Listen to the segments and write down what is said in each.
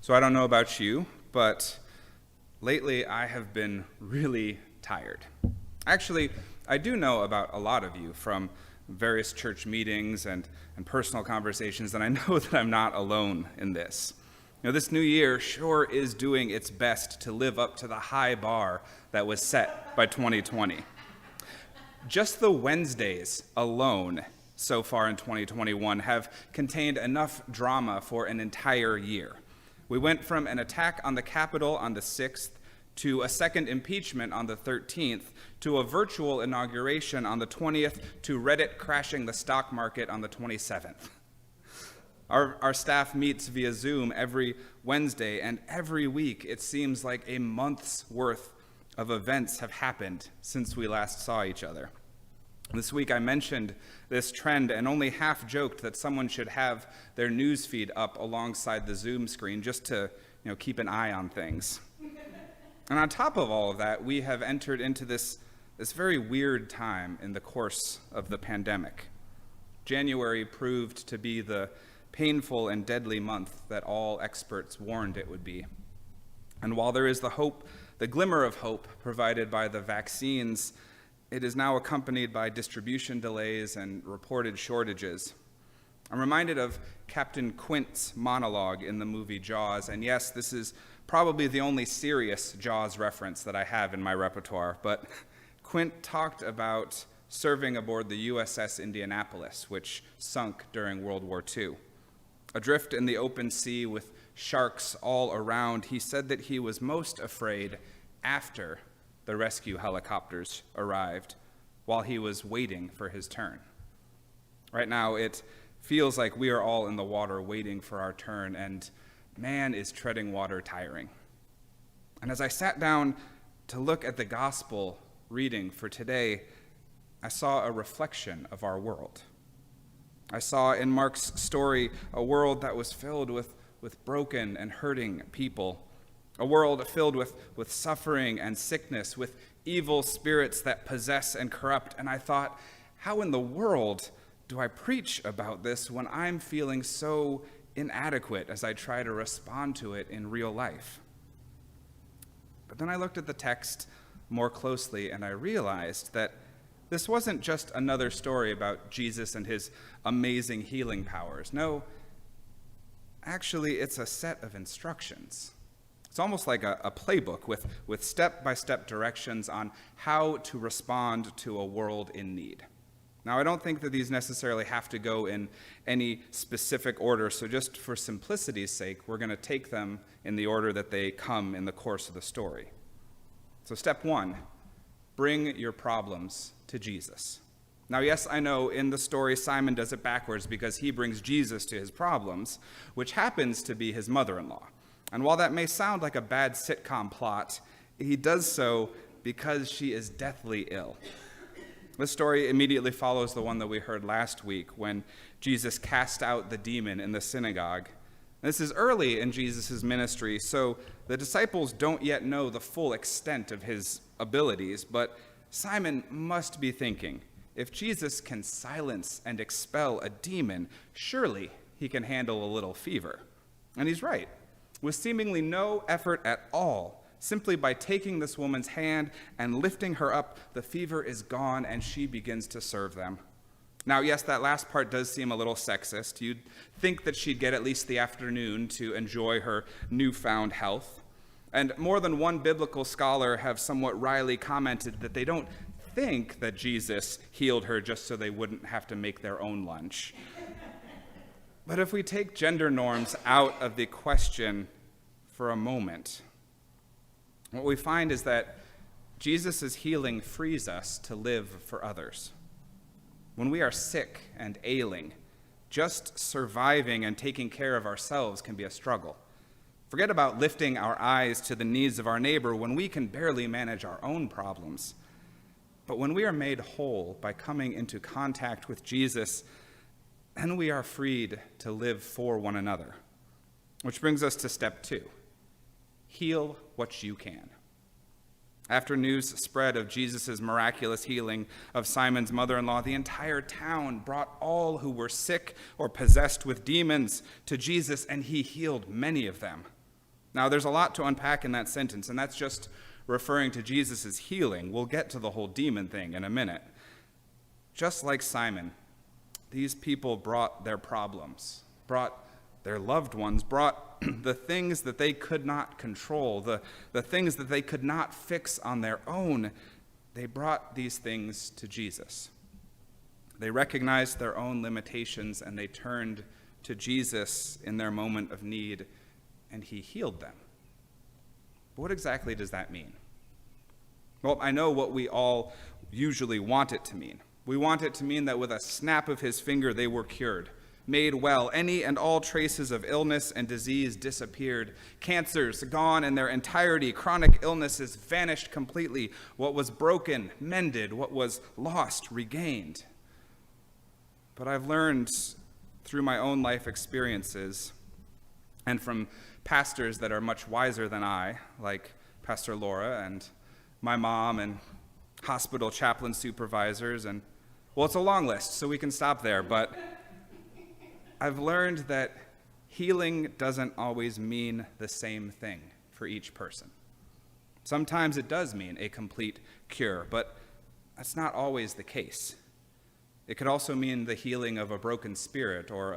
So I don't know about you, but lately I have been really tired. Actually, I do know about a lot of you from various church meetings and personal conversations, and I know that I'm not alone in this. This new year sure is doing its best to live up to the high bar that was set by 2020. Just the Wednesdays alone so far in 2021 have contained enough drama for an entire year. We went from an attack on the Capitol on the 6th to a second impeachment on the 13th, to a virtual inauguration on the 20th, to Reddit crashing the stock market on the 27th. Our staff meets via Zoom every Wednesday, and every week it seems like a month's worth of events have happened since we last saw each other. This week I mentioned this trend and only half joked that someone should have their news feed up alongside the Zoom screen just to, keep an eye on things. And on top of all of that, we have entered into this very weird time in the course of the pandemic. January proved to be the painful and deadly month that all experts warned it would be. And while there is the glimmer of hope provided by the vaccines, it is now accompanied by distribution delays and reported shortages. I'm reminded of Captain Quint's monologue in the movie Jaws, and yes, this is probably the only serious Jaws reference that I have in my repertoire, but Quint talked about serving aboard the USS Indianapolis, which sunk during World War II. Adrift in the open sea with sharks all around, he said that he was most afraid after the rescue helicopters arrived, while he was waiting for his turn. Right now, it feels like we are all in the water waiting for our turn, and man, is treading water tiring. And as I sat down to look at the gospel reading for today, I saw a reflection of our world. I saw in Mark's story a world that was filled with broken and hurting people, a world filled with suffering and sickness, with evil spirits that possess and corrupt. And I thought, how in the world do I preach about this when I'm feeling so inadequate as I try to respond to it in real life? But then I looked at the text more closely and I realized that this wasn't just another story about Jesus and his amazing healing powers. No, actually, it's a set of instructions. It's almost like a playbook with step-by-step directions on how to respond to a world in need. Now, I don't think that these necessarily have to go in any specific order, so just for simplicity's sake, we're going to take them in the order that they come in the course of the story. So step 1, bring your problems to Jesus. Now, yes, I know in the story Simon does it backwards because he brings Jesus to his problems, which happens to be his mother-in-law. And while that may sound like a bad sitcom plot, he does so because she is deathly ill. This story immediately follows the one that we heard last week when Jesus cast out the demon in the synagogue. This is early in Jesus' ministry, so the disciples don't yet know the full extent of his abilities, but Simon must be thinking, if Jesus can silence and expel a demon, surely he can handle a little fever. And he's right. With seemingly no effort at all, simply by taking this woman's hand and lifting her up, the fever is gone and she begins to serve them. Now, yes, that last part does seem a little sexist. You'd think that she'd get at least the afternoon to enjoy her newfound health. And more than one biblical scholar have somewhat wryly commented that they don't think that Jesus healed her just so they wouldn't have to make their own lunch. But if we take gender norms out of the question for a moment, what we find is that Jesus' healing frees us to live for others. When we are sick and ailing, just surviving and taking care of ourselves can be a struggle. Forget about lifting our eyes to the needs of our neighbor when we can barely manage our own problems. But when we are made whole by coming into contact with Jesus, then we are freed to live for one another. Which brings us to step 2. Heal what you can. After news spread of Jesus' miraculous healing of Simon's mother-in-law, the entire town brought all who were sick or possessed with demons to Jesus, and he healed many of them. Now, there's a lot to unpack in that sentence, and that's just referring to Jesus' healing. We'll get to the whole demon thing in a minute. Just like Simon, these people brought their problems, brought their loved ones, brought the things that they could not control, the things that they could not fix on their own. They brought these things to Jesus. They recognized their own limitations, and they turned to Jesus in their moment of need, and he healed them. But what exactly does that mean? Well, I know what we all usually want it to mean. We want it to mean that with a snap of his finger, they were cured, made well. Any and all traces of illness and disease disappeared. Cancers gone in their entirety. Chronic illnesses vanished completely. What was broken, mended. What was lost, regained. But I've learned through my own life experiences and from pastors that are much wiser than I, like Pastor Laura and my mom and hospital chaplain supervisors, and well, it's a long list, so we can stop there, but I've learned that healing doesn't always mean the same thing for each person. Sometimes it does mean a complete cure, but that's not always the case. It could also mean the healing of a broken spirit or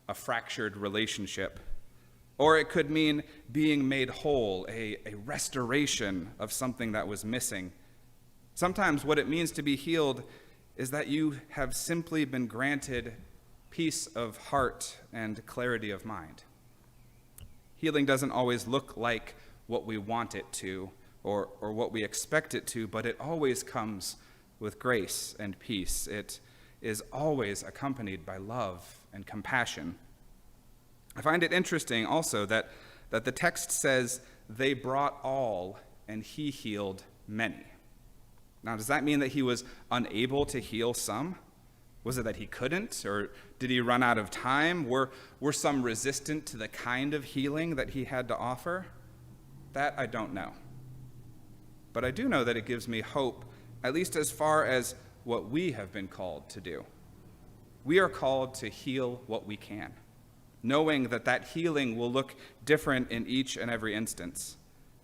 a fractured relationship. Or it could mean being made whole, a restoration of something that was missing. Sometimes what it means to be healed is that you have simply been granted peace of heart and clarity of mind. Healing doesn't always look like what we want it to or what we expect it to, but it always comes with grace and peace. It is always accompanied by love and compassion. I find it interesting also that the text says, they brought all and he healed many. Now, does that mean that he was unable to heal some? Was it that he couldn't, or did he run out of time? Were some resistant to the kind of healing that he had to offer? That I don't know. But I do know that it gives me hope, at least as far as what we have been called to do. We are called to heal what we can, knowing that healing will look different in each and every instance.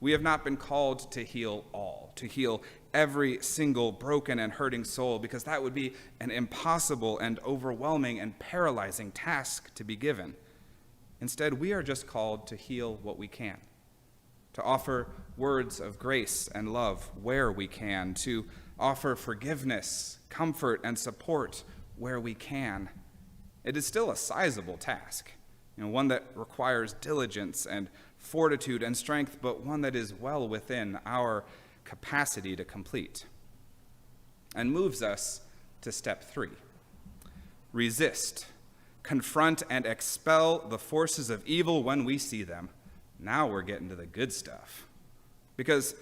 We have not been called to heal all, to heal every single broken and hurting soul, because that would be an impossible and overwhelming and paralyzing task to be given. Instead, we are just called to heal what we can, to offer words of grace and love where we can, to offer forgiveness, comfort, and support where we can. It is still a sizable task, one that requires diligence and fortitude and strength, but one that is well within our capacity to complete. And moves us to step 3. Resist. Confront and expel the forces of evil when we see them. Now we're getting to the good stuff. Because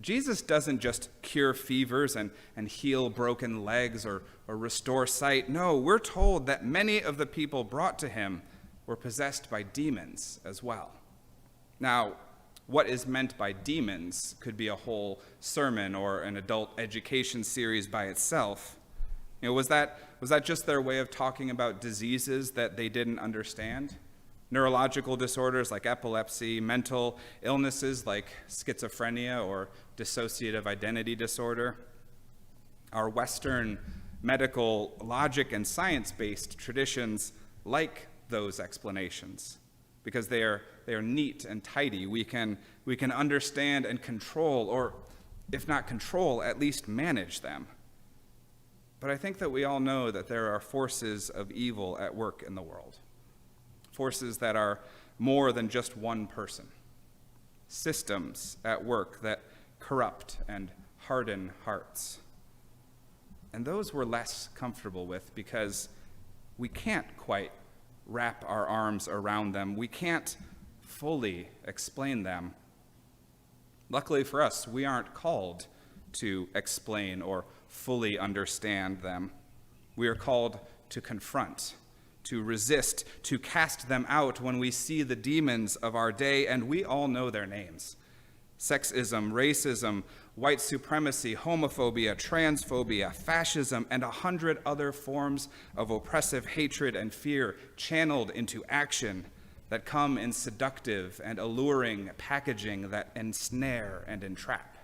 Jesus doesn't just cure fevers and heal broken legs or restore sight. No, we're told that many of the people brought to him were possessed by demons as well. Now, what is meant by demons could be a whole sermon or an adult education series by itself. Was that just their way of talking about diseases that they didn't understand? Neurological disorders like epilepsy, mental illnesses like schizophrenia or dissociative identity disorder. Our Western medical logic and science-based traditions like those explanations because they are neat and tidy. We can understand and control, or if not control, at least manage them. But I think that we all know that there are forces of evil at work in the world. Forces that are more than just one person. Systems at work that corrupt and harden hearts. And those we're less comfortable with because we can't quite wrap our arms around them. We can't fully explain them. Luckily for us, we aren't called to explain or fully understand them. We are called to confront, to resist, to cast them out when we see the demons of our day, and we all know their names. Sexism, racism, white supremacy, homophobia, transphobia, fascism, and 100 other forms of oppressive hatred and fear channeled into action that come in seductive and alluring packaging that ensnare and entrap.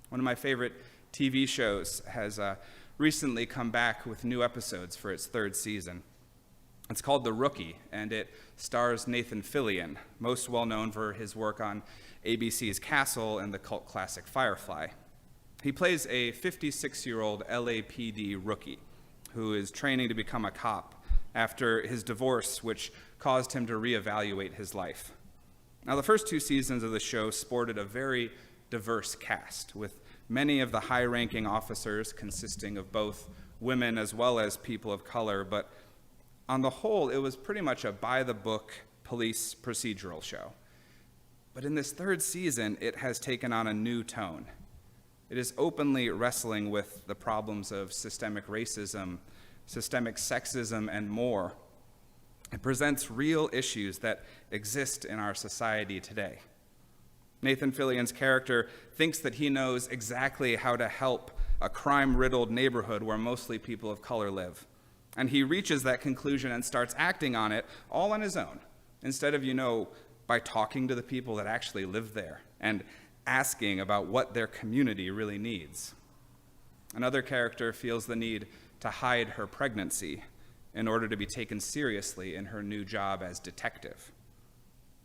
One of my favorite TV shows has recently come back with new episodes for its third season. It's called The Rookie, and it stars Nathan Fillion, most well known for his work on ABC's Castle and the cult classic Firefly. He plays a 56-year-old LAPD rookie who is training to become a cop after his divorce, which caused him to reevaluate his life. Now, the first two seasons of the show sported a very diverse cast, with many of the high-ranking officers consisting of both women as well as people of color, but on the whole, it was pretty much a by-the-book police procedural show. But in this third season, it has taken on a new tone. It is openly wrestling with the problems of systemic racism, systemic sexism, and more. It presents real issues that exist in our society today. Nathan Fillion's character thinks that he knows exactly how to help a crime-riddled neighborhood where mostly people of color live. And he reaches that conclusion and starts acting on it all on his own, instead of, by talking to the people that actually live there and asking about what their community really needs. Another character feels the need to hide her pregnancy in order to be taken seriously in her new job as detective.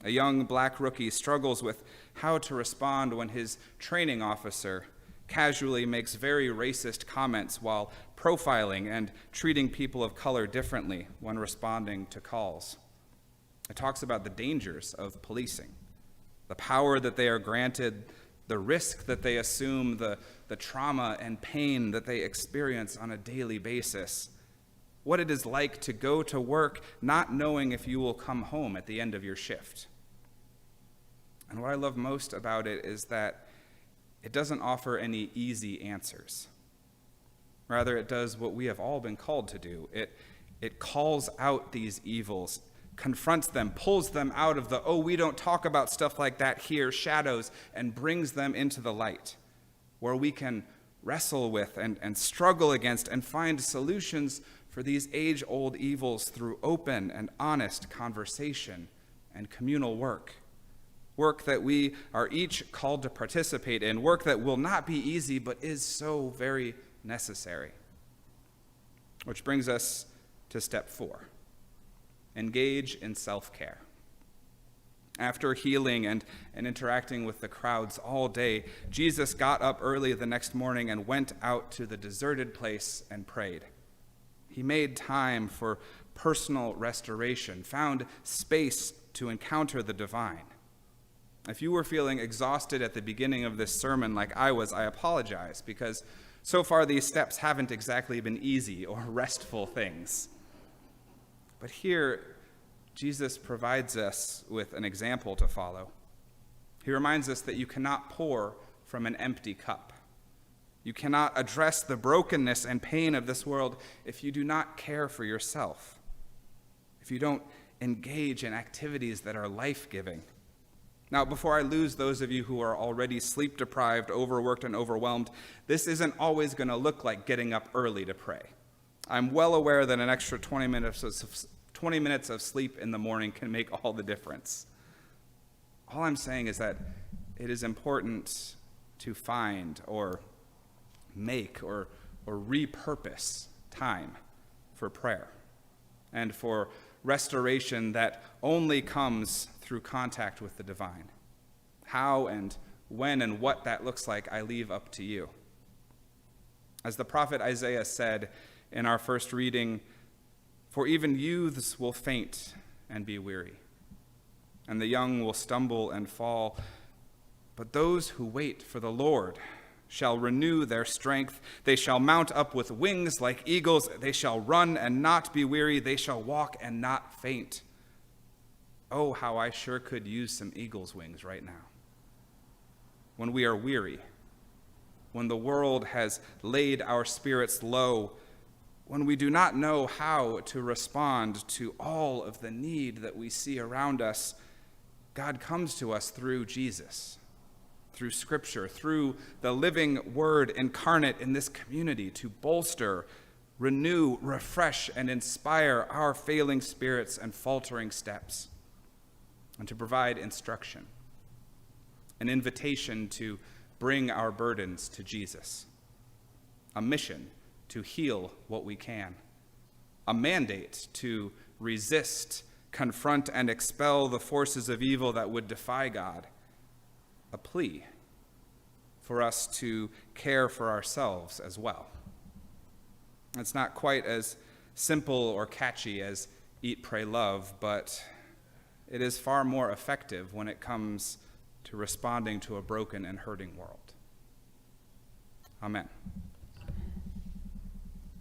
A young black rookie struggles with how to respond when his training officer casually makes very racist comments while profiling and treating people of color differently when responding to calls. It talks about the dangers of policing, the power that they are granted, the risk that they assume, the trauma and pain that they experience on a daily basis, what it is like to go to work not knowing if you will come home at the end of your shift. And what I love most about it is that it doesn't offer any easy answers. Rather, it does what we have all been called to do. It calls out these evils, confronts them, pulls them out of the, we don't talk about stuff like that here, shadows, and brings them into the light, where we can wrestle with and struggle against and find solutions for these age-old evils through open and honest conversation and communal work that we are each called to participate in, work that will not be easy but is so very necessary. Which brings us to step 4. Engage in self-care. After healing and interacting with the crowds all day, Jesus got up early the next morning and went out to the deserted place and prayed. He made time for personal restoration, found space to encounter the divine. If you were feeling exhausted at the beginning of this sermon like I was, I apologize, because so far these steps haven't exactly been easy or restful things. But here, Jesus provides us with an example to follow. He reminds us that you cannot pour from an empty cup. You cannot address the brokenness and pain of this world if you do not care for yourself, if you don't engage in activities that are life-giving. Now, before I lose those of you who are already sleep-deprived, overworked, and overwhelmed, this isn't always going to look like getting up early to pray. I'm well aware that an extra 20 minutes of sleep in the morning can make all the difference. All I'm saying is that it is important to find or make or repurpose time for prayer and for restoration that only comes through contact with the divine. How and when and what that looks like, I leave up to you. As the prophet Isaiah said in our first reading, "For even youths will faint and be weary, and the young will stumble and fall. But those who wait for the Lord shall renew their strength. They shall mount up with wings like eagles. They shall run and not be weary. They shall walk and not faint." Oh, how I sure could use some eagle's wings right now. When we are weary, when the world has laid our spirits low, when we do not know how to respond to all of the need that we see around us, God comes to us through Jesus, through Scripture, through the living Word incarnate in this community to bolster, renew, refresh, and inspire our failing spirits and faltering steps, and to provide instruction, an invitation to bring our burdens to Jesus, a mission to heal what we can, a mandate to resist, confront, and expel the forces of evil that would defy God, a plea for us to care for ourselves as well. It's not quite as simple or catchy as Eat, Pray, Love, but it is far more effective when it comes to responding to a broken and hurting world. Amen.